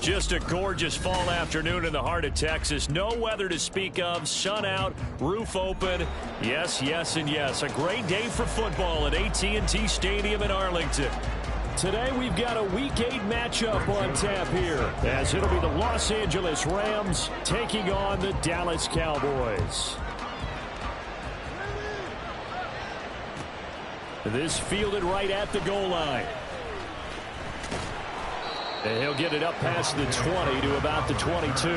Just a gorgeous fall afternoon in the heart of Texas. No weather to speak of. Sun out, roof open. Yes, yes, and yes. A great day for football at AT&T Stadium in Arlington. Today we've got a Week 8 matchup on tap here, as it'll be the Los Angeles Rams taking on the Dallas Cowboys. This fielded right at the goal line. And he'll get it up past the 20 to about the 22. The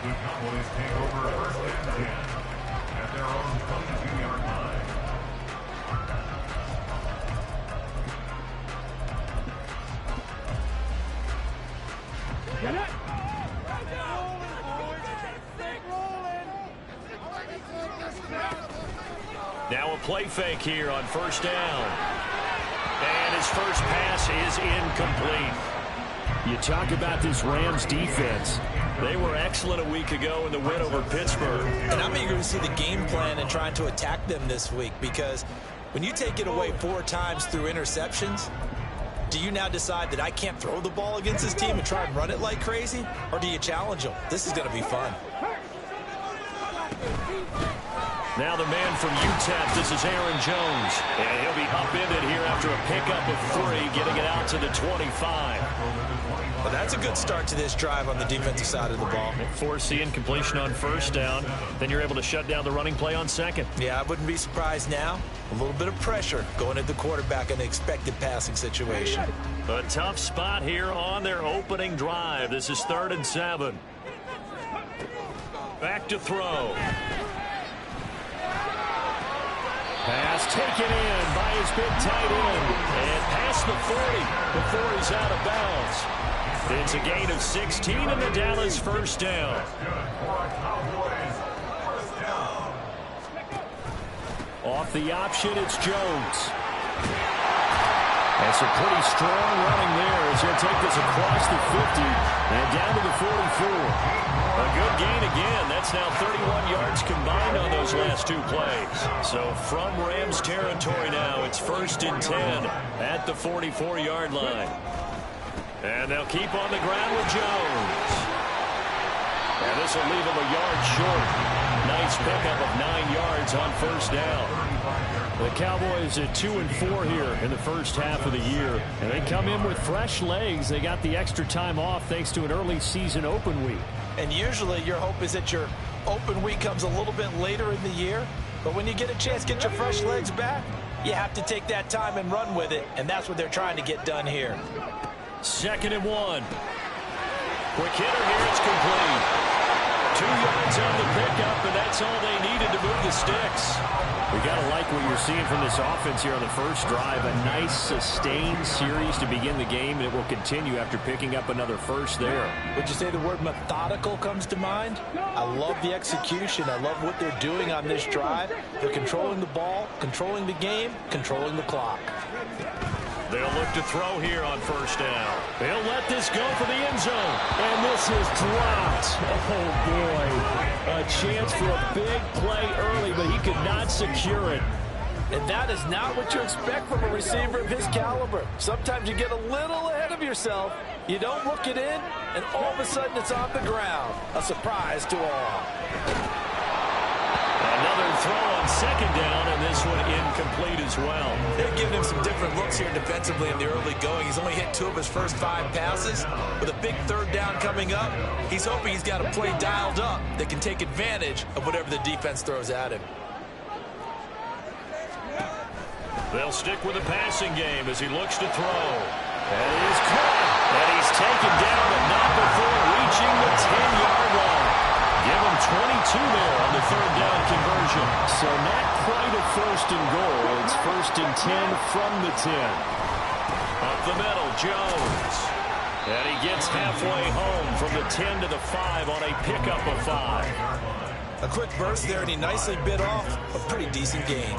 Cowboys take over first and 10 at their own 22-yard line. Now a play fake here on first down. And his first pass is incomplete. You talk about this Rams defense. They were excellent a week ago in the win over Pittsburgh. And I'm eager to see the game plan and trying to attack them this week, because when you take it away 4 times through interceptions, do you now decide that I can't throw the ball against this team and try and run it like crazy? Or do you challenge them? This is going to be fun. Now the man from UTEP, this is Aaron Jones. And he'll be upended here after a pickup of 3, getting it out to the 25. Well, that's a good start to this drive on the defensive side of the ball. Force the incompletion on first down. Then you're able to shut down the running play on second. Yeah, I wouldn't be surprised now. A little bit of pressure going at the quarterback in the expected passing situation. A tough spot here on their opening drive. This is 3rd and 7. Back to throw. Pass taken in by his big tight end. And past the 40 before he's out of bounds. It's a gain of 16 and the Dallas first down. Off the option, it's Jones. That's a pretty strong running there as he'll take this across the 50 and down to the 44. A good gain again. That's now 31 yards combined on those last 2 plays. So from Rams territory now, it's 1st and 10 at the 44-yard line. And they'll keep on the ground with Jones. And this will leave him a yard short. Nice pickup of 9 yards on first down. The Cowboys at 2-4 here in the first half of the year. And they come in with fresh legs. They got the extra time off thanks to an early season open week. And usually your hope is that your open week comes a little bit later in the year. But when you get a chance to get your fresh legs back, you have to take that time and run with it. And that's what they're trying to get done here. 2nd and 1. Quick hitter here. It's complete. 2 yards on the pickup, and that's all they needed to move the sticks. We got to like what you're seeing from this offense here on the first drive. A nice, sustained series to begin the game, and it will continue after picking up another first there. Would you say the word methodical comes to mind? I love the execution. I love what they're doing on this drive. They're controlling the ball, controlling the game, controlling the clock. They'll look to throw here on first down. They'll let this go for the end zone. And this is dropped. Oh, boy. A chance for a big play early, but he could not secure it. And that is not what you expect from a receiver of his caliber. Sometimes you get a little ahead of yourself. You don't look it in, and all of a sudden it's on the ground. A surprise to all. Another throw on second down, and this one incomplete as well. They're giving him some different looks here defensively in the early going. He's only hit 2 of his first 5 passes. With a big 3rd down coming up, he's hoping he's got a play dialed up that can take advantage of whatever the defense throws at him. They'll stick with the passing game as he looks to throw. And he's caught. And he's taken down, but not before reaching the 10-yard line. Give him 22 there on the 3rd down conversion. So not quite a 1st and goal. It's 1st and 10 from the 10. Up the middle, Jones. And he gets halfway home from the 10 to the 5 on a pickup of 5. A quick burst there, and he nicely bit off a pretty decent gain.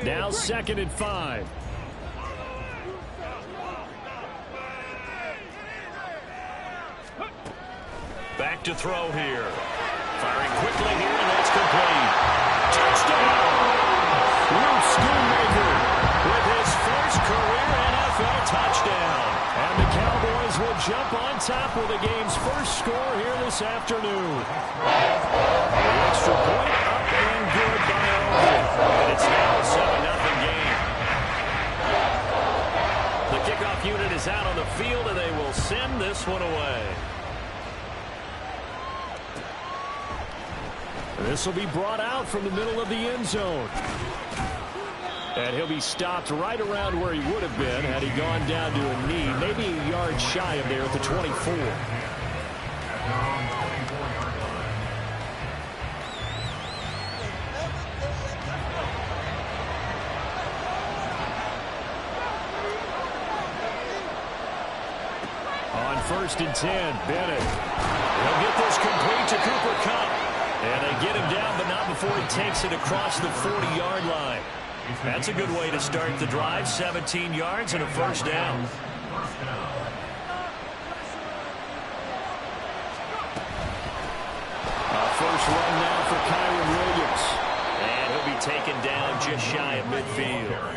Now 2nd and 5. Back to throw here. Firing quickly here, and that's complete. Touchdown! Luke Schoonmaker with his first career NFL touchdown. And the Cowboys will jump on top with the game's first score here this afternoon. The extra point up and good by Oregon. And it's now a 7-0 game. The kickoff unit is out on the field, and they will send this one away. This will be brought out from the middle of the end zone. And he'll be stopped right around where he would have been had he gone down to a knee, maybe a yard shy of there at the 24. On 1st and 10, Bennett. He'll get this complete to Cooper Kupp. And they get him down, but not before he takes it across the 40-yard line. That's a good way to start the drive. 17 yards and a first down. First run now for Kyren Williams. And he'll be taken down just shy of midfield.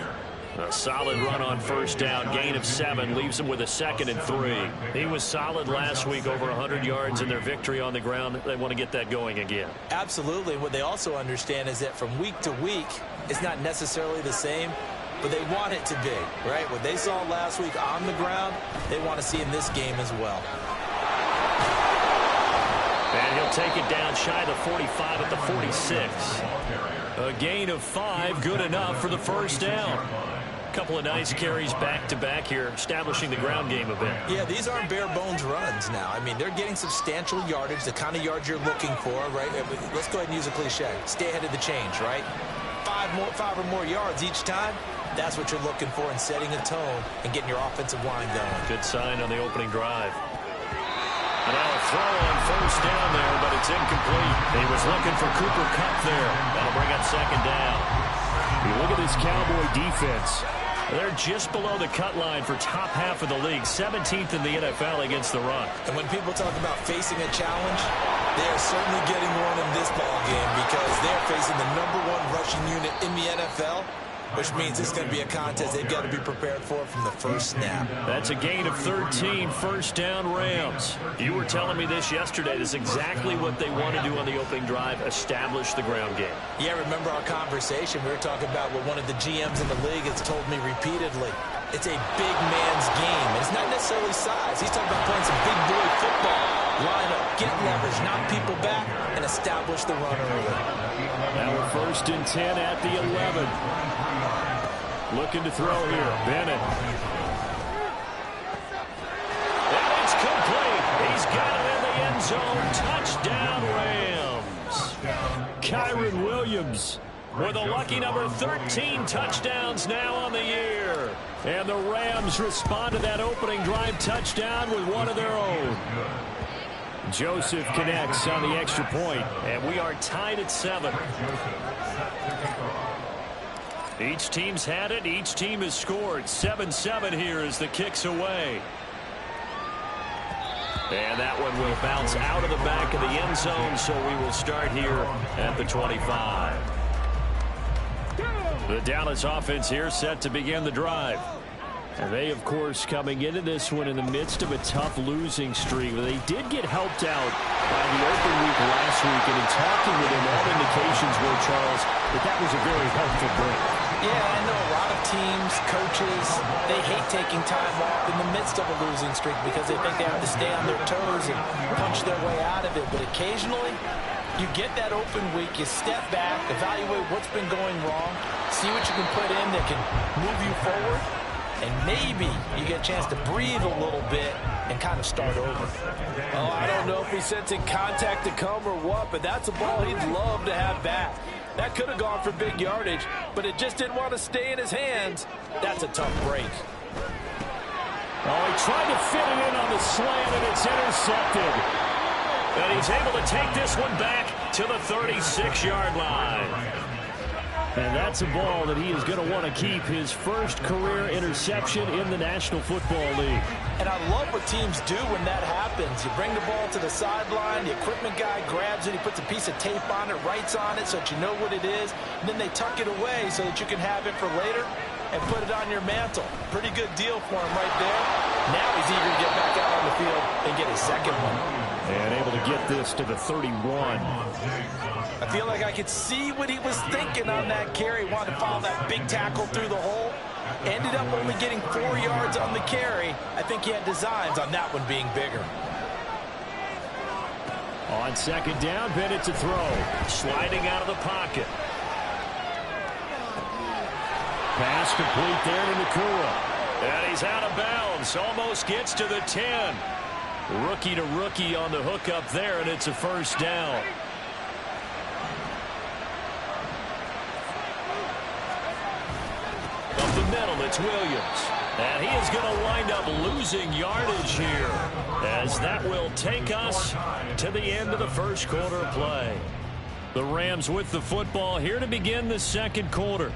A solid run on first down, gain of 7, leaves them with a 2nd and 3. He was solid last week, over 100 yards in their victory on the ground. They want to get that going again. Absolutely. What they also understand is that from week to week, it's not necessarily the same, but they want it to be, right? What they saw last week on the ground, they want to see in this game as well. And he'll take it down shy of the 45 at the 46. A gain of 5, good enough for the first down. Couple of nice carries back-to-back here, establishing the ground game a bit. Yeah, these aren't bare-bones runs now. I mean, they're getting substantial yardage, the kind of yards you're looking for, right? Let's go ahead and use a cliche. Stay ahead of the change, right? 5 or more yards each time. That's what you're looking for in setting a tone and getting your offensive line going. Good sign on the opening drive. And now a throw on first down there, but it's incomplete. He was looking for Cooper Kupp there. That'll bring up 2nd down. You look at this Cowboy defense. They're just below the cut line for top half of the league, 17th in the NFL against the run. And when people talk about facing a challenge, they are certainly getting one in this ball game because they're facing the #1 rushing unit in the NFL, which means it's going to be a contest they've got to be prepared for from the first snap. That's a gain of 13, first down Rams. You were telling me this yesterday. This is exactly what they want to do on the opening drive, establish the ground game. Yeah, remember our conversation? We were talking about what one of the GMs in the league has told me repeatedly. It's a big man's game. And it's not necessarily size. He's talking about playing some big boy football. Line up, get leverage, knock people back, and establish the run early. Now a 1st and 10 at the 11. Looking to throw here. Bennett. And it's complete. He's got it in the end zone. Touchdown, Rams. Kyren Williams with a lucky number 13 touchdowns now on the year. And the Rams respond to that opening drive touchdown with one of their own. Joseph connects on the extra point, and we are tied at 7. Each team's had it. Each team has scored. 7-7 here as the kick's away. And that one will bounce out of the back of the end zone, so we will start here at the 25. The Dallas offense here set to begin the drive. And they, of course, coming into this one in the midst of a tough losing streak. They did get helped out by the open week last week, and in talking with him, all indications were, Charles, that was a very helpful break. Yeah, I know a lot of teams, coaches, they hate taking time off in the midst of a losing streak because they think they have to stay on their toes and punch their way out of it. But occasionally, you get that open week, you step back, evaluate what's been going wrong, see what you can put in that can move you forward, and maybe you get a chance to breathe a little bit and kind of start over. Oh, I don't know if he's sensing contact to come or what, but that's a ball he'd love to have back. That could have gone for big yardage, but it just didn't want to stay in his hands. That's a tough break. Oh, he tried to fit it in on the slant, and it's intercepted. And he's able to take this one back to the 36-yard line. And that's a ball that he is going to want to keep, his first career interception in the National Football League. And I love what teams do when that happens. You bring the ball to the sideline, the equipment guy grabs it, he puts a piece of tape on it, writes on it so that you know what it is, and then they tuck it away so that you can have it for later and put it on your mantle. Pretty good deal for him right there. Now he's eager to get back out on the field and get his second one. And able to get this to the 31. I feel like I could see what he was thinking on that carry. Wanted to follow that big tackle through the hole. Ended up only getting 4 yards on the carry. I think he had designs on that one being bigger. On second down, Bennett to throw. Sliding out of the pocket. Pass complete there to Nacua. And he's out of bounds. Almost gets to the 10. Rookie to rookie on the hookup there, and it's a first down. Up the middle, it's Williams. And he is going to wind up losing yardage here, as that will take us to the end of the first quarter of play. The Rams with the football here to begin the second quarter,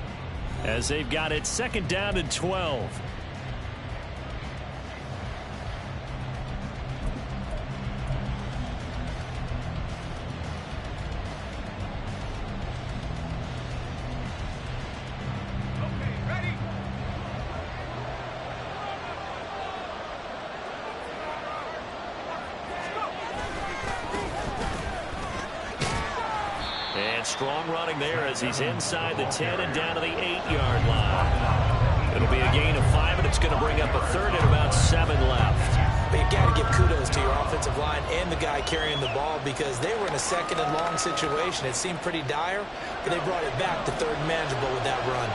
as they've got it second down and 12. Strong running there as he's inside the 10 and down to the 8-yard line. It'll be a gain of 5, and it's going to bring up a third and about 7 left. But you got to give kudos to your offensive line and the guy carrying the ball, because they were in a second and long situation. It seemed pretty dire, but they brought it back to third and manageable with that run.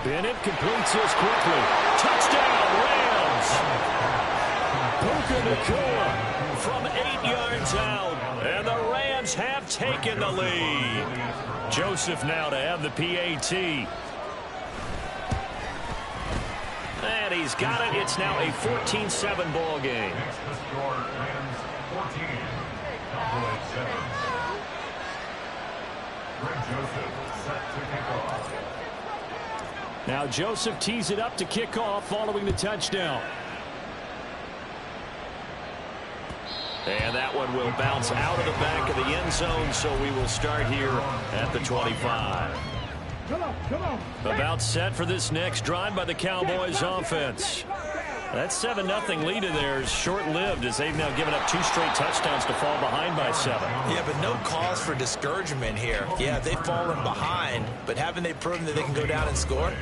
Bennett completes this quickly. Touchdown, Rams! Puka Nacua from 8 yards out, and the Rams have taken the lead. Joseph now to have the PAT. And he's got it. It's now a 14-7 ball game. Now Joseph tees it up to kick off following the touchdown. And that one will bounce out of the back of the end zone, so we will start here at the 25. About set for this next drive by the Cowboys offense. That 7-0 lead of theirs short-lived, as they've now given up 2 straight touchdowns to fall behind by 7. Yeah, but no cause for discouragement here. Yeah, they've fallen behind, but haven't they proven that they can go down and score?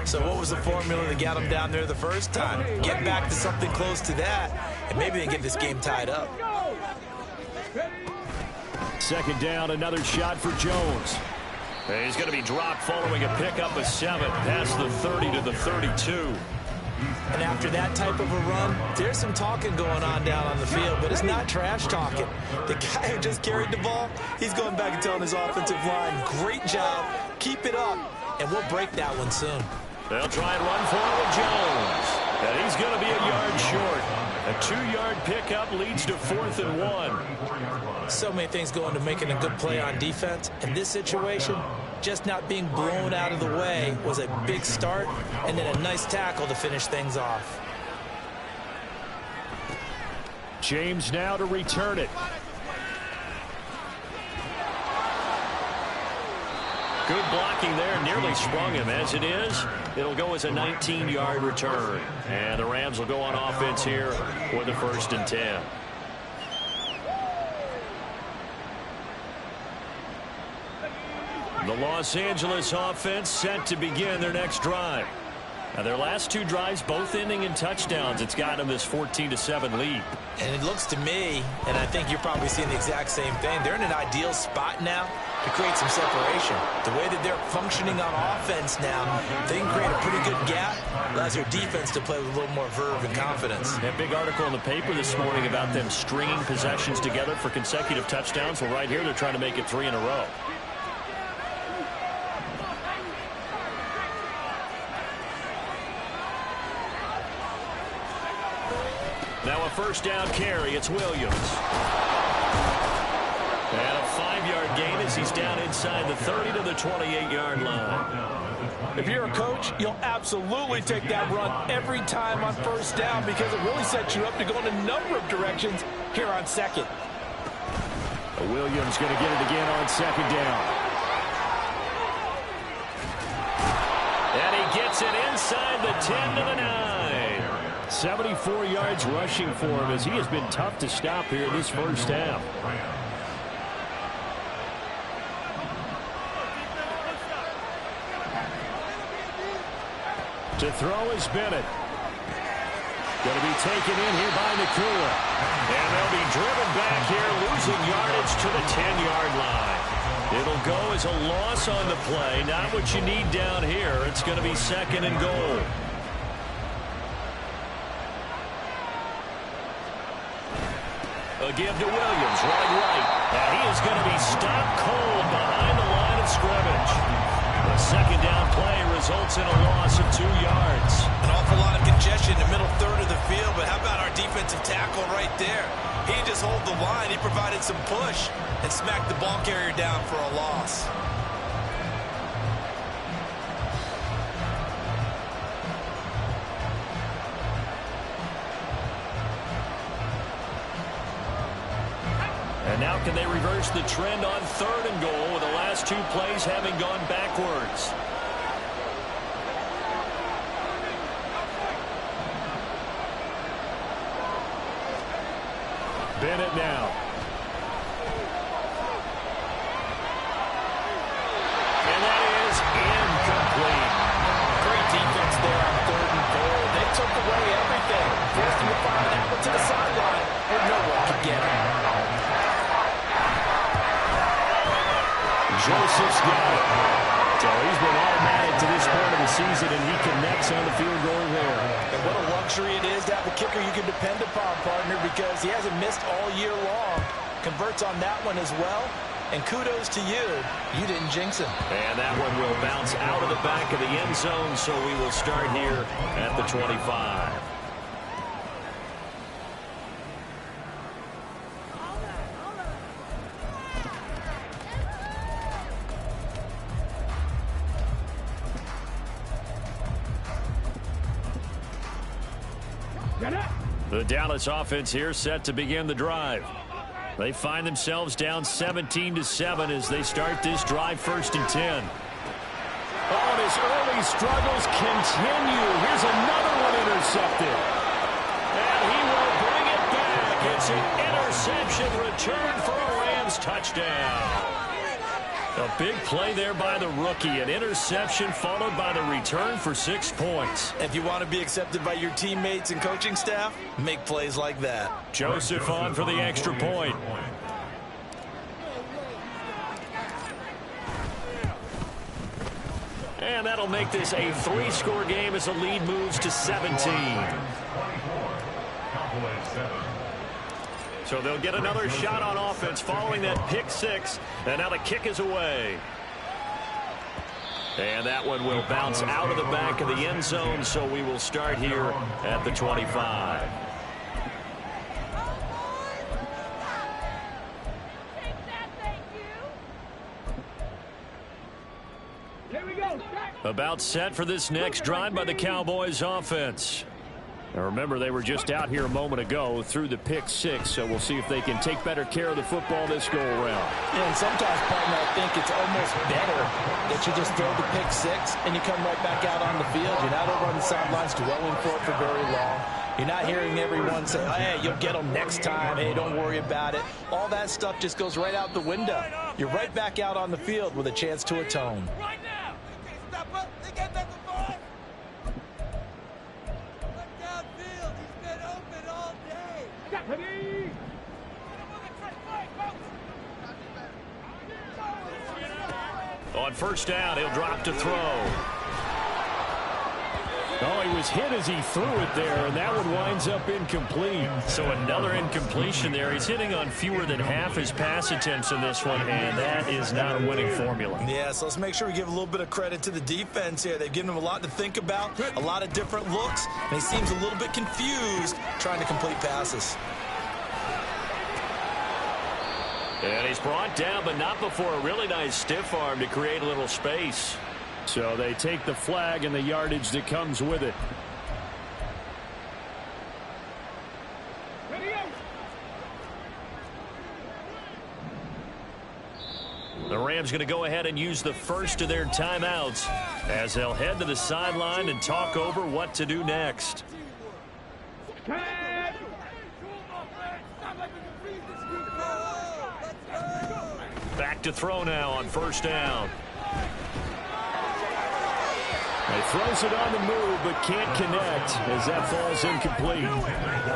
So what was the formula that got them down there the first time? Get back to something close to that, and maybe they get this game tied up. Second down, another shot for Jones. He's going to be dropped following a pickup of 7 past the 30 to the 32. And after that type of a run, there's some talking going on down on the field, but it's not trash talking. The guy who just carried the ball, he's going back and telling his offensive line, great job, keep it up, and we'll break that one soon. They'll try and run for it with Jones. And he's going to be a yard short. A 2-yard pickup leads to 4th and 1. So many things go into making a good play on defense. In this situation, just not being blown out of the way was a big start, and then a nice tackle to finish things off. James now to return it. Good blocking there, nearly sprung him. As it is, it'll go as a 19-yard return. And the Rams will go on offense here for the 1st and 10. The Los Angeles offense set to begin their next drive. Now their last 2 drives, both ending in touchdowns. It's got them this 14-7 lead. And it looks to me, and I think you're probably seeing the exact same thing, they're in an ideal spot now to create some separation. The way that they're functioning on offense now, they can create a pretty good gap. Allows their defense to play with a little more verve and confidence. That big article in the paper this morning about them stringing possessions together for consecutive touchdowns. Well, right here they're trying to make it 3 in a row. Now a first down carry. It's Williams. And a 5-yard gain as he's down inside the 30 to the 28-yard line. If you're a coach, you'll absolutely take that run every time on first down, because it really sets you up to go in a number of directions here on second. Williams going to get it again on second down. And he gets it inside the 10 to the 9. 74 yards rushing for him as he has been tough to stop here this first half. To throw is Bennett. Going to be taken in here by Nakua. And they'll be driven back here, losing yardage to the 10-yard line. It'll go as a loss on the play. Not what you need down here. It's going to be 2nd and goal. A give to Williams, running right. And he is going to be stopped cold behind the line of scrimmage. The 2nd down play results in a loss of 2 yards. An awful lot of congestion in the middle third of the field, but how about our defensive tackle right there? He didn't just hold the line, he provided some push and smacked the ball carrier down for a loss. And now can they reverse the trend on 3rd and goal with the last 2 plays having gone backwards? Bennett now. And that is incomplete. Great defense there on 3rd and goal. They took away everything. Forced him to fire that one to the sideline where no one could get him. Joseph's got it. So he's been automatic to this point of the season, and he connects on the field goal there. And what a luxury it is to have a kicker you can depend upon, partner, because he hasn't missed all year long. Converts on that one as well. And kudos to you. You didn't jinx him. And that one will bounce out of the back of the end zone, so we will start here at the 25. The Dallas offense here set to begin the drive. They find themselves down 17-7 as they start this drive 1st and 10. Oh, and his early struggles continue. Here's another one intercepted. And he will bring it back. It's an interception return for a Rams touchdown. A big play there by the rookie. An interception followed by the return for 6 points. If you want to be accepted by your teammates and coaching staff, make plays like that. Joseph on for the extra point. And that'll make this a 3-score game as the lead moves to 17. So they'll get another shot on offense following that pick 6. And now the kick is away. And that one will bounce out of the back of the end zone, so we will start here at the 25. About set for this next drive by the Cowboys offense. Now remember, they were just out here a moment ago through the pick 6, so we'll see if they can take better care of the football this go around. Yeah, and sometimes, partner, I think it's almost better that you just throw the pick 6 and you come right back out on the field. You're not over on the sidelines dwelling for it for very long. You're not hearing everyone say, hey, you'll get them next time. Hey, don't worry about it. All that stuff just goes right out the window. You're right back out on the field with a chance to atone. Right now. Step up. They get back to 5. On 1st down, he'll drop to throw. Oh, he was hit as he threw it there, and that one winds up incomplete. So another incompletion there. He's hitting on fewer than half his pass attempts in this one, and that is not a winning formula. Yeah, so let's make sure we give a little bit of credit to the defense here. They've given him a lot to think about, a lot of different looks, and he seems a little bit confused trying to complete passes. And he's brought down, but not before a really nice stiff arm to create a little space. So they take the flag and the yardage that comes with it. The Rams going to go ahead and use the first of their timeouts as they'll head to the sideline and talk over what to do next. Back to throw now on first down. He throws it on the move, but can't connect as that falls incomplete.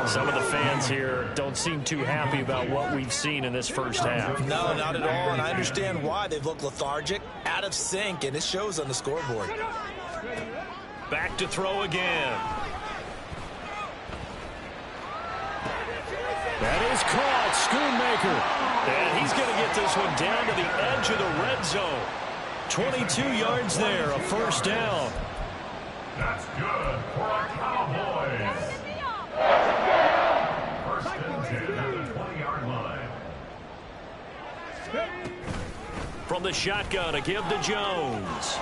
Some of the fans here don't seem too happy about what we've seen in this first half. No, not at all, and I understand why. They've looked lethargic, out of sync, and it shows on the scoreboard. Back to throw again. That is caught, Schoonmaker. And he's going to get this one down to the edge of the red zone. 22 yards there, a first down. That's good for our Cowboys. First and 10 at the 20-yard line. From the shotgun, a give to Jones.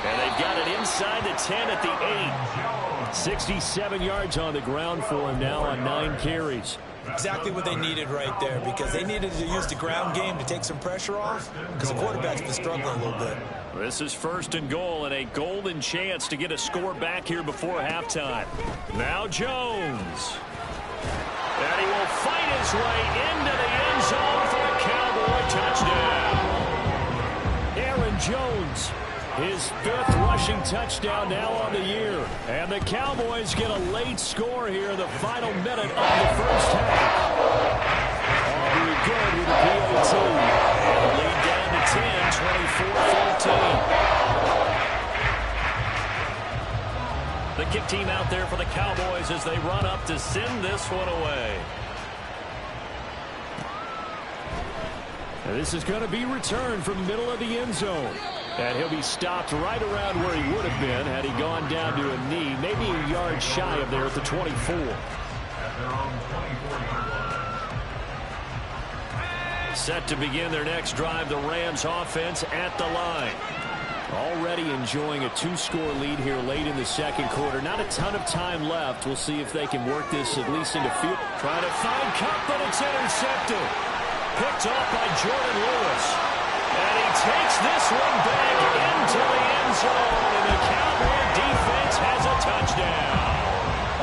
And they've got it inside the 10 at the 8. 67 yards on the ground for him now on 9 carries. Exactly what they needed right there, because they needed to use the ground game to take some pressure off, because the quarterback's been struggling a little bit. This is first and goal, and a golden chance to get a score back here before halftime. Now Jones. And he will fight his way into the end zone for a Cowboy touchdown. Aaron Jones, his 5th rushing touchdown now on the year. And the Cowboys get a late score here in the final minute of the first half. Aubrey good with the PAT. And the lead down to 10, 24-14. The kick team out there for the Cowboys as they run up to send this one away. And this is going to be returned from the middle of the end zone. And he'll be stopped right around where he would have been had he gone down to a knee, maybe a yard shy of there at the 24. Set to begin their next drive, the Rams offense at the line. Already enjoying a 2-score lead here late in the second quarter. Not a ton of time left. We'll see if they can work this at least into field. Trying to find Kupp, but it's intercepted. Picked off by Jordan Lewis. And he takes this one back into the end zone. And the Cowboy defense has a touchdown.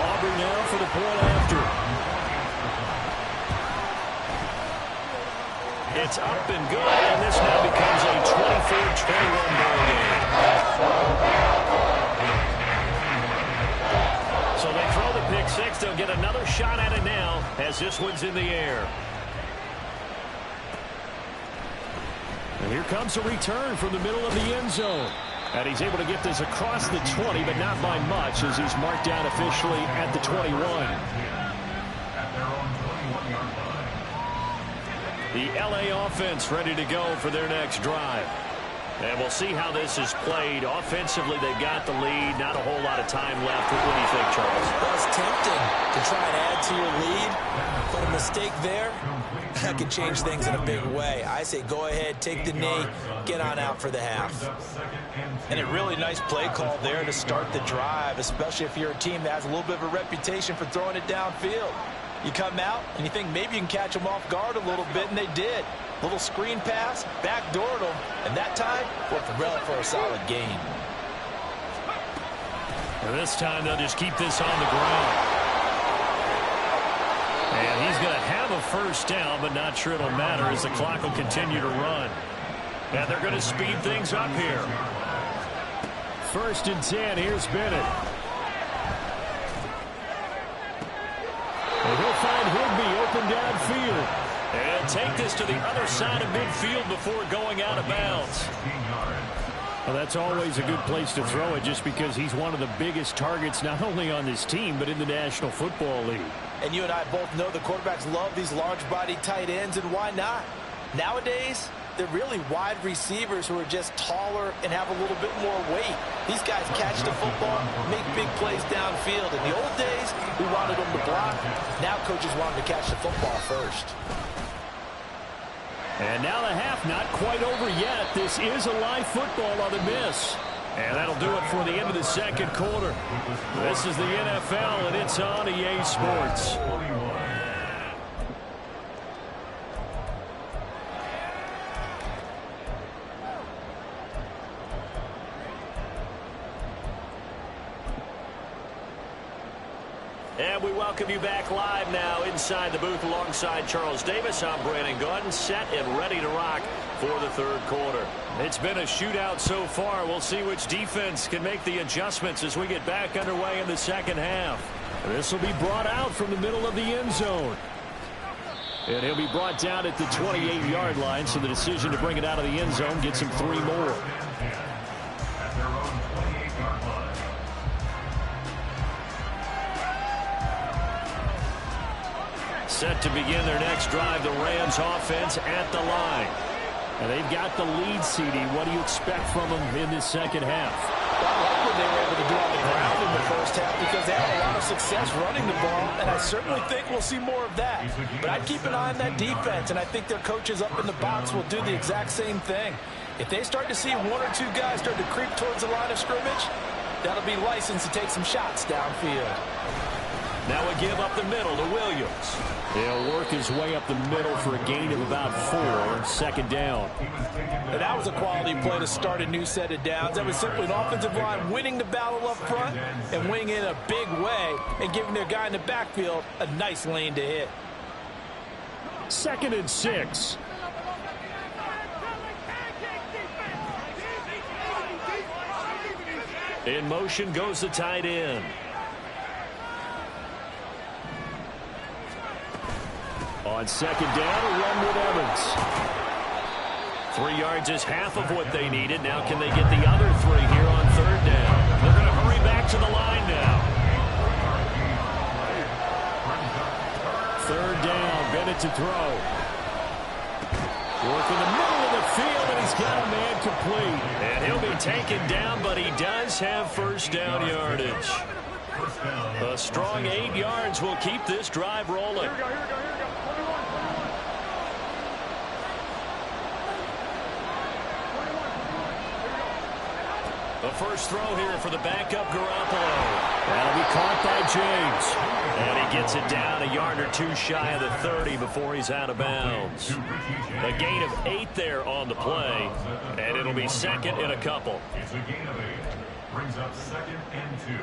Aubrey now for the point after. It's up and good, and this now becomes a 24-21 ball game. So they throw the pick six. They'll get another shot at it now as this one's in the air. And here comes a return from the middle of the end zone. And he's able to get this across the 20, but not by much as he's marked down officially at the 21. The LA offense ready to go for their next drive. And we'll see how this is played. Offensively, they've got the lead. Not a whole lot of time left. What do you think, Charles? Well, it's tempting to try and add to your lead, but a mistake there, that could change things in a big way. I say go ahead, take the knee, get on out for the half. And a really nice play call there to start the drive, especially if you're a team that has a little bit of a reputation for throwing it downfield. You come out and you think maybe you can catch them off guard a little bit, and they did. Little screen pass, backdoored them, and that time worked well for a solid gain. And this time they'll just keep this on the ground. And he's going to have a first down, but not sure it'll matter as the clock will continue to run. And they're going to speed things up here. 1st and 10, here's Bennett. And he'll find Higbee open downfield. And take this to the other side of midfield before going out of bounds. Well, that's always a good place to throw it just because he's one of the biggest targets not only on this team but in the National Football League. And you and I both know the quarterbacks love these large-body tight ends, and why not? Nowadays, they're really wide receivers who are just taller and have a little bit more weight. These guys catch the football, make big plays downfield. In the old days, we wanted them to block. Now coaches want them to catch the football first. And now the half not quite over yet. This is a live football on the miss. And that'll do it for the end of the second quarter. This is the NFL, and it's on EA Sports. And we welcome you back live now inside the booth alongside Charles Davis. I'm Brandon Gaudin, set and ready to rock for the third quarter. It's been a shootout so far. We'll see which defense can make the adjustments as we get back underway in the second half. This will be brought out from the middle of the end zone. And he'll be brought down at the 28-yard line, so the decision to bring it out of the end zone gets him 3 more. Set to begin their next drive, the Rams offense at the line. And they've got the lead, CD. What do you expect from them in this second half? I like what they were able to do on the ground in the first half because they had a lot of success running the ball, and I certainly think we'll see more of that. But I'd keep an eye on that defense, and I think their coaches up in the box will do the exact same thing. If they start to see 1 or 2 guys start to creep towards the line of scrimmage, that'll be license to take some shots downfield. Now a give up the middle to Williams. He'll work his way up the middle for a gain of about 4, second down. And that was a quality play to start a new set of downs. That was simply an offensive line winning the battle up front and winning it in a big way and giving their guy in the backfield a nice lane to hit. 2nd and 6. In motion goes the tight end. On second down, a run with Evans. 3 yards is half of what they needed. Now can they get the other 3 here on third down? They're going to hurry back to the line now. Third down, Bennett to throw. Work in the middle of the field, and he's got a man complete. And he'll be taken down, but he does have first down yardage. A strong 8 yards will keep this drive rolling. The first throw here for the backup Garoppolo. That'll be caught by James. And he gets it down a yard or 2 shy of the 30 before he's out of bounds. A gain of 8 there on the play, and it'll be second and a couple. It's a gain of 8. Brings up 2nd and 2.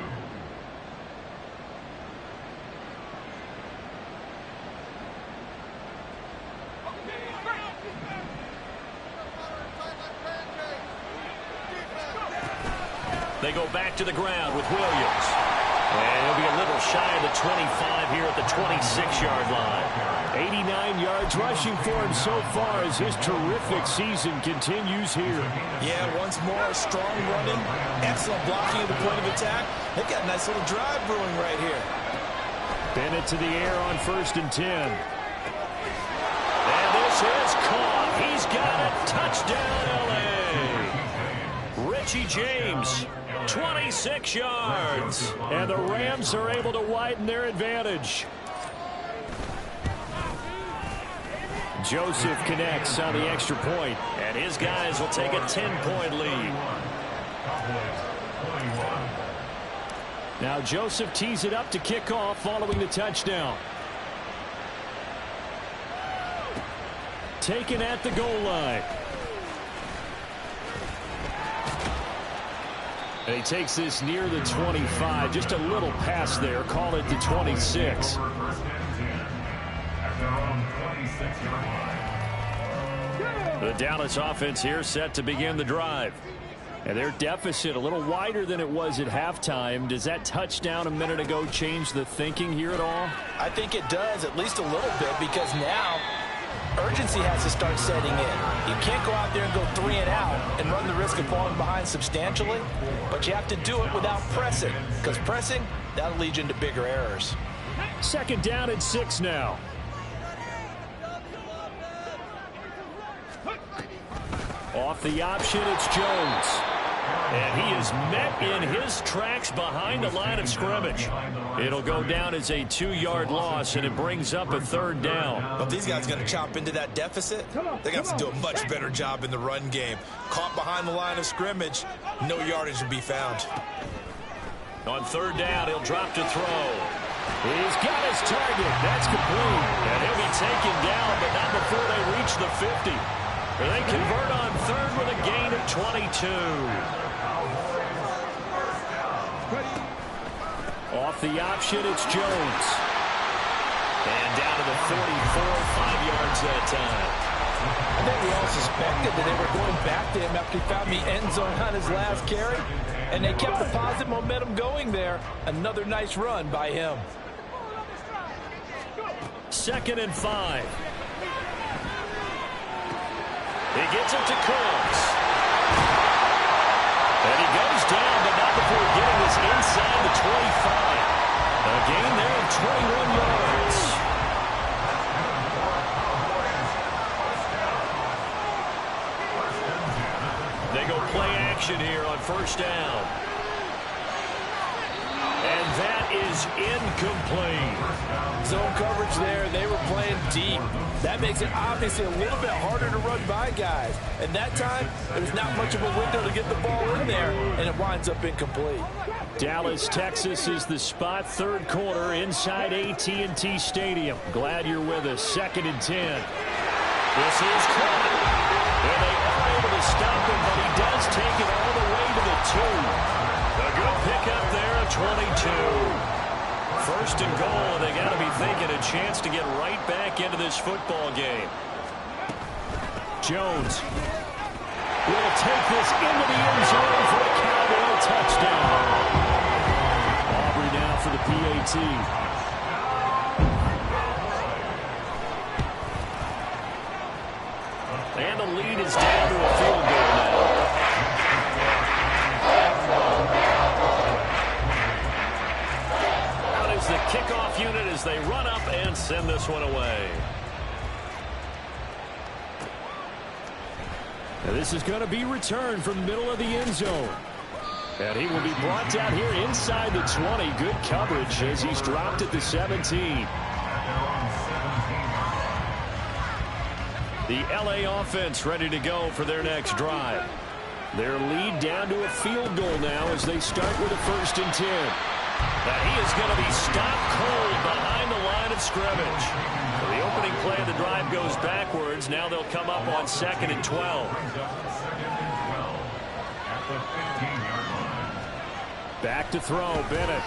They go back to the ground with Williams. And he'll be a little shy of the 25 here at the 26-yard line. 89 yards rushing for him so far as his terrific season continues here. Yeah, once more, strong running, excellent blocking at the point of attack. They've got a nice little drive brewing right here. Bennett to the air on 1st and 10. And this is caught. He's got it. Touchdown, L.A. Richie James. 26 yards. And the Rams are able to widen their advantage. Joseph connects on the extra point, and his guys will take a 10-point lead. Now Joseph tees it up to kick off following the touchdown. Taken at the goal line. And he takes this near the 25. Just a little pass there. Call it the 26. The Dallas offense here set to begin the drive. And their deficit a little wider than it was at halftime. Does that touchdown a minute ago change the thinking here at all? I think it does, at least a little bit, because now urgency has to start setting in. You can't go out there and go 3 and out and run the risk of falling behind substantially, but you have to do it without pressing, because pressing, that'll lead you into bigger errors. 2nd down and 6 now. Off the option, it's Jones. And he is met in his tracks behind the line of scrimmage. It'll go down as a 2-yard loss, and it brings up a 3rd down. But these guys are going to chop into that deficit. They're going to have to do a much better job in the run game. Caught behind the line of scrimmage, no yardage to be found. On 3rd down, he'll drop to throw. He's got his target. That's complete. And he'll be taken down, but not before they reach the 50. They convert on 3rd with a gain of 22. Off the option, it's Jones. And down to the 44, 5 yards that time. I think we all suspected that they were going back to him after he found the end zone on his last carry. And they kept the positive momentum going there. Another nice run by him. 2nd and 5. He gets it to Cooks. And he goes down, but not before getting this inside the 25. A gain there of 21 yards. They go play action here on 1st down. And that is incomplete. Zone coverage there. They were playing deep. That makes it obviously a little bit harder to run by guys. And that time, there's not much of a window to get the ball in there, and it winds up incomplete. Dallas, Texas is the spot. 3rd quarter inside AT&T Stadium. Glad you're with us. 2nd and 10. This is caught. And they are able to stop him, but he does take it all the way to the 2. A good pickup there at 22. 1st and goal, and they got to be thinking a chance to get right back into this football game. Jones will take this into the end zone for a Cowboy touchdown. Aubrey now for the PAT. And the lead is down to a field goal now. Out is the kickoff unit as they run up and send this one away. Now this is going to be returned from the middle of the end zone. And he will be brought down here inside the 20. Good coverage as he's dropped at the 17. The LA offense ready to go for their next drive. Their lead down to a field goal now as they start with a 1st and 10. Now he is going to be stopped cold behind the line of scrimmage. The opening play of the drive goes backwards. Now they'll come up on 2nd and 12. Back to throw, Bennett.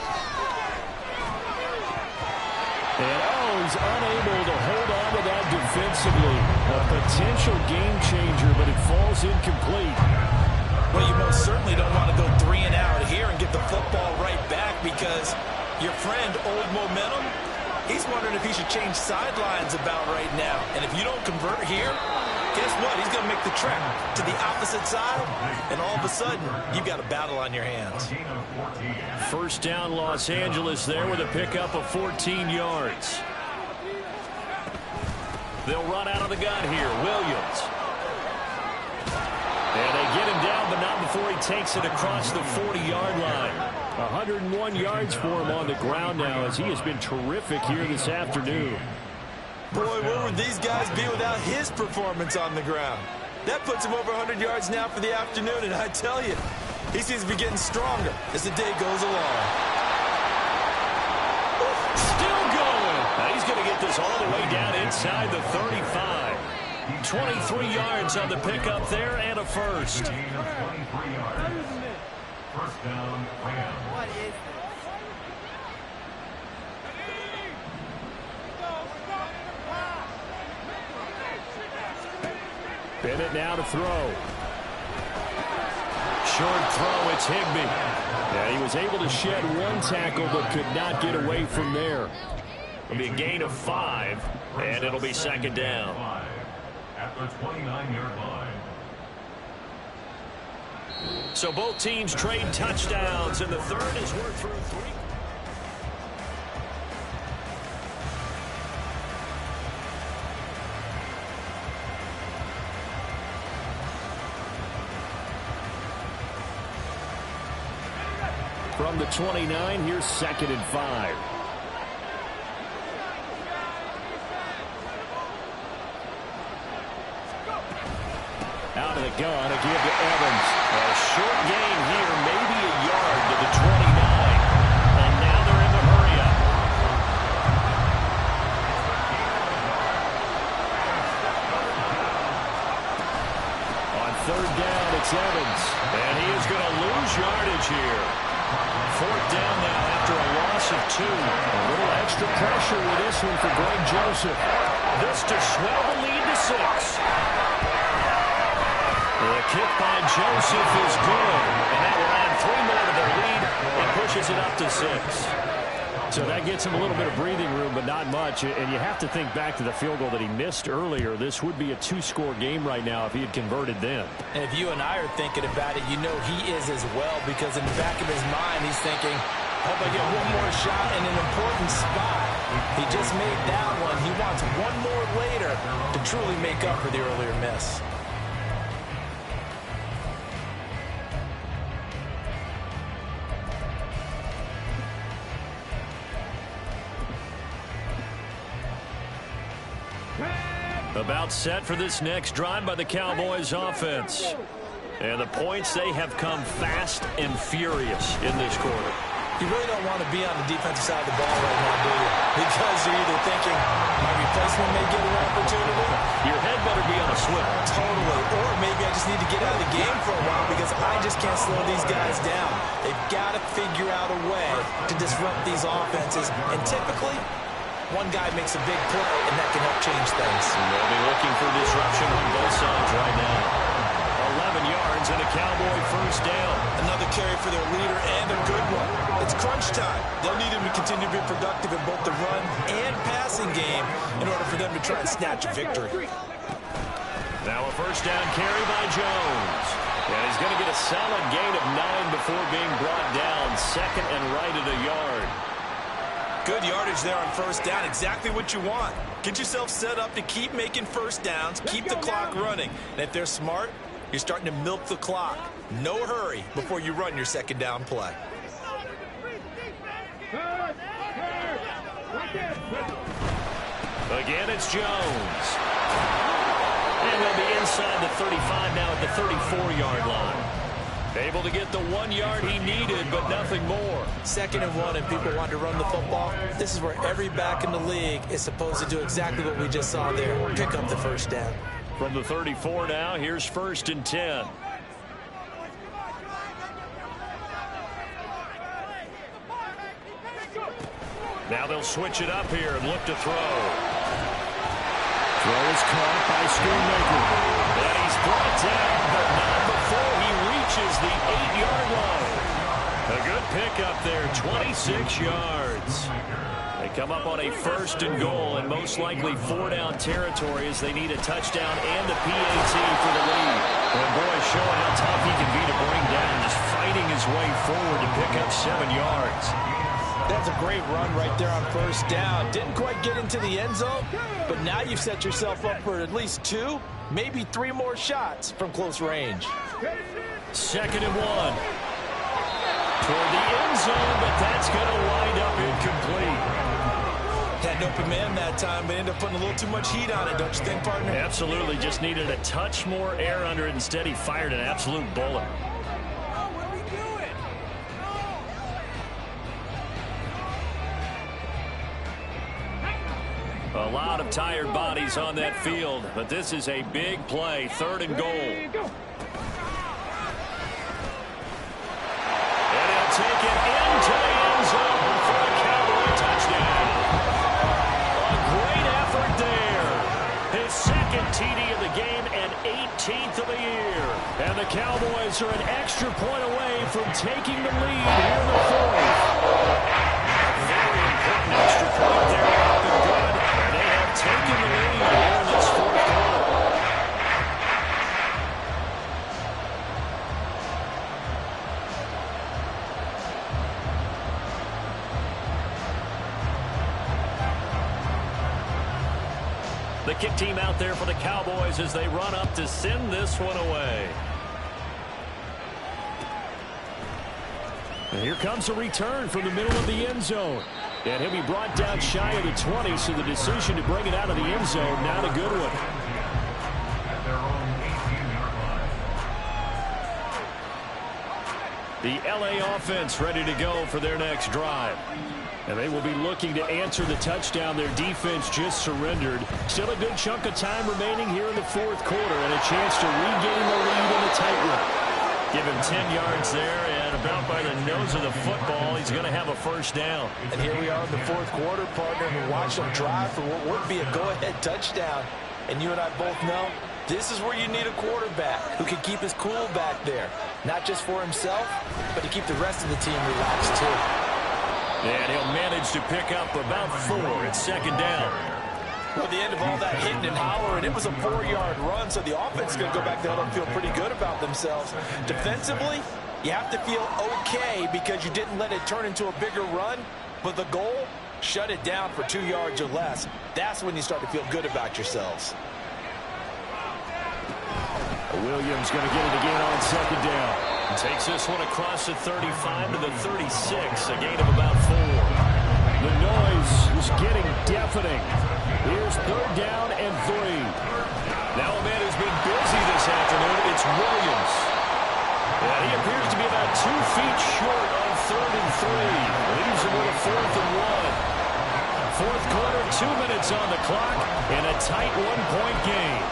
And he's unable to hold on to that defensively. A potential game changer, but it falls incomplete. Well, you most certainly don't want to go 3 and out here and get the football right back because your friend, Old Momentum, he's wondering if he should change sidelines about right now. And if you don't convert here, guess what? He's going to make the trek to the opposite side, and all of a sudden, you've got a battle on your hands. 1st down, Los Angeles there with a pickup of 14 yards. They'll run out of the gun here. Williams. And they get him down, but not before he takes it across the 40-yard line. 101 yards for him on the ground now as he has been terrific here this afternoon. Boy, where would these guys be without his performance on the ground? That puts him over 100 yards now for the afternoon, and I tell you, he seems to be getting stronger as the day goes along. Still going. Now he's going to get this all the way down inside the 35. 23 yards on the pickup there and a 1st. 23 yards. 1st down, Rams. What is this? Bennett now to throw. Short throw, it's Higbee. Yeah, he was able to shed 1 tackle but could not get away from there. It'll be a gain of 5, and it'll be 2nd down. At the 29-yard line. So both teams trade touchdowns, and the 3rd is worked through 3. From the 29, here's 2nd and 5. Out of the gun, a give to Evans. A short gain here, maybe a yard to the 29. And now they're in the hurry-up. On 3rd down, it's Evans. And he is going to lose yardage here. 4th down now after a loss loss of 2. A little extra pressure with this one for Greg Joseph. This to swell the lead to 6. The kick by Joseph is good, and that will add 3 more to their lead and pushes it up to 6. So that gets him a little bit of breathing room, but not much. And you have to think back to the field goal that he missed earlier. This would be a 2-score game right now if he had converted then. And if you and I are thinking about it, you know he is as well, because in the back of his mind, he's thinking, hope I get one more shot in an important spot. He just made that one. He wants one more later to truly make up for the earlier miss. About set for this next drive by the Cowboys offense. And the points, they have come fast and furious in this quarter. You really don't want to be on the defensive side of the ball right now, do you? Because you're either thinking, my replacement may get an opportunity. Your head better be on a swivel. Totally. Or maybe I just need to get out of the game for a while because I just can't slow these guys down. They've got to figure out a way to disrupt these offenses. And typically, one guy makes a big play, and that can help change things. And they'll be looking for disruption on both sides right now. 11 yards and a Cowboy first down. Another carry for their leader, and a good one. It's crunch time. They'll need him to continue to be productive in both the run and passing game in order for them to try and snatch a victory. Now a first down carry by Jones. And he's going to get a solid gain of 9 before being brought down. Second and right at a yard. Good yardage there on first down. Exactly what you want. Get yourself set up to keep making first downs, keep the clock running. And if they're smart, you're starting to milk the clock. No hurry before you run your second down play. Again, it's Jones. And they'll be inside the 35 now at the 34-yard line. Able to get the 1 yard he needed, but nothing more. 2nd and 1, and people want to run the football. This is where every back in the league is supposed to do exactly what we just saw there. Pick up the first down. From the 34 now, here's 1st and 10. Now they'll switch it up here and look to throw. Throw is caught by Schoonmaker. And he's brought down, but not before he reaches the 8-yard line. A good pickup there, 26 yards. They come up on a 1st and goal, and most likely 4-down territory as they need a touchdown and a PAT for the lead. And boy, showing how tough he can be to bring down, just fighting his way forward to pick up 7 yards. That's a great run right there on first down. Didn't quite get into the end zone, but now you've set yourself up for at least 2, maybe 3 more shots from close range. 2nd and 1. Toward the end zone, but that's going to wind up incomplete. Had an open man that time, but ended up putting a little too much heat on it, don't you think, partner? Absolutely. Just needed a touch more air under it. Instead, he fired an absolute bullet. A lot of tired bodies on that field, but this is a big play. 3rd and goal. And he'll take it into the end zone for a Cowboy touchdown. A great effort there. His 2nd TD of the game and 18th of the year. And the Cowboys are an extra point away from taking the lead here in the 4th. Very important extra point there. Up and good. Taking the lead here in this 4th quarter. The kick team out there for the Cowboys as they run up to send this one away. And here comes a return from the middle of the end zone. And he'll be brought down shy of the 20, so the decision to bring it out of the end zone, not a good one. At their own 18-yard line. The L.A. offense ready to go for their next drive. And they will be looking to answer the touchdown their defense just surrendered. Still a good chunk of time remaining here in the 4th quarter and a chance to regain the lead in the tight one. Give him 10 yards there and about by the nose of the football. He's going to have a first down. And here we are in the fourth quarter, partner, and watch them drive for what would be a go-ahead touchdown. And you and I both know this is where you need a quarterback who can keep his cool back there. Not just for himself, but to keep the rest of the team relaxed too. And he'll manage to pick up about 4 at second down. Well, at the end of all that hitting and hollering, it was a 4-yard run, so the offense is going to go back there and feel pretty good about themselves. Defensively, you have to feel okay because you didn't let it turn into a bigger run, but the goal, shut it down for 2 yards or less. That's when you start to feel good about yourselves. Williams going to get it again on second down. Takes this one across the 35 to the 36, a gain of about 4. The noise is getting deafening. Here's third down and 3. Now a man who's been busy this afternoon, it's Williams. And he appears to be about 2 feet short on third and 3. Leaves him with a 4th and 1. Fourth quarter, 2 minutes on the clock, and a tight 1-point game.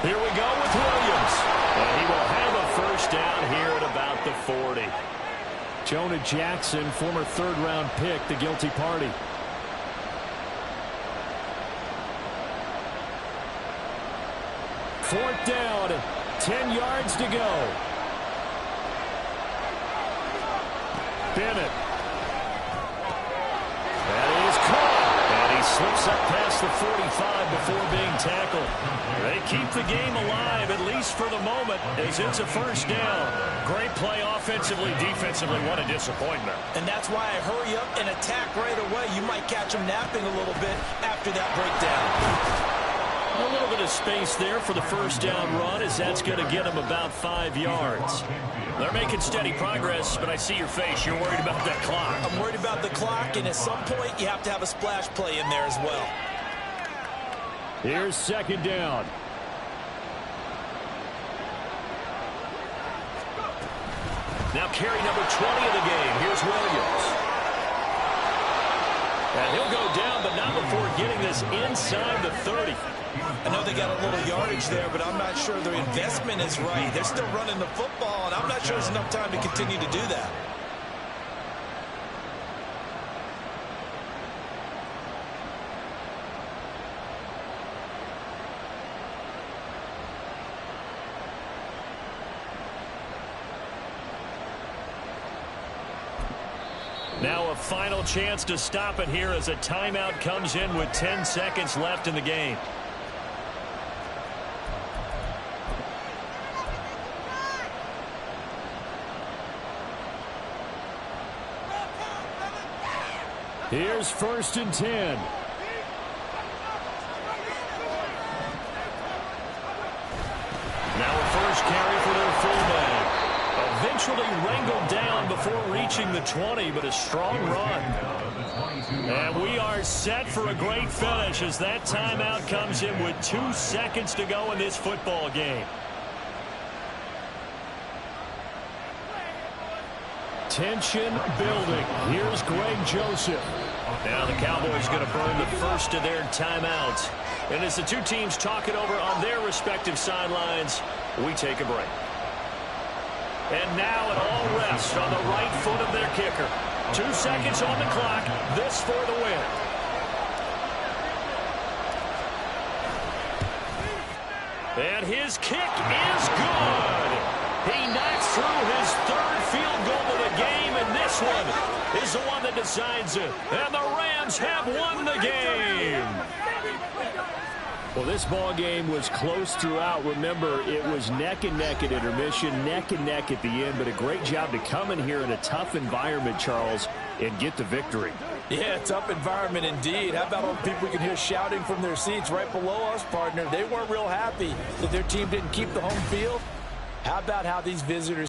Here we go with Williams. And he will have a first down here at about the 40. Jonah Jackson, former third-round pick, the guilty party. Fourth down, 10 yards to go. Bennett. That is caught. And he slips up past the 45 before being tackled. They keep the game alive, at least for the moment, as it's a first down. Great play offensively, defensively. What a disappointment. And that's why I hurry up and attack right away. You might catch him napping a little bit after that breakdown. A little bit of space there for the first down run, as that's going to get him about 5 yards. They're making steady progress, but I see your face. You're worried about that clock. I'm worried about the clock, and at some point, you have to have a splash play in there as well. Here's second down. Now carry number 20 of the game. Here's Williams. And he'll go down, but not before getting this inside the 30. I know they got a little yardage there, but I'm not sure their investment is right. They're still running the football, and I'm not sure there's enough time to continue to do that. Now a final chance to stop it here as a timeout comes in with 10 seconds left in the game. Here's first and 10. Now a first carry for their fullback. Eventually wrangled down before reaching the 20, but a strong run. And we are set for a great finish as that timeout comes in with 2 seconds to go in this football game. Tension building. Here's Greg Joseph. Now the Cowboys going to burn the first of their timeouts. And as the two teams talk it over on their respective sidelines, we take a break. And now it all rests on the right foot of their kicker. 2 seconds on the clock. This for the win. And his kick is good. He knocks through his third field goal of the game, and this one is the one that decides it. And the Rams have won the game. Well, this ball game was close throughout. Remember, it was neck and neck at intermission, neck and neck at the end, but a great job to come in here in a tough environment, Charles, and get the victory. Yeah, tough environment indeed. How about all the people we can hear shouting from their seats right below us, partner? They weren't real happy that their team didn't keep the home field. How about how these visitors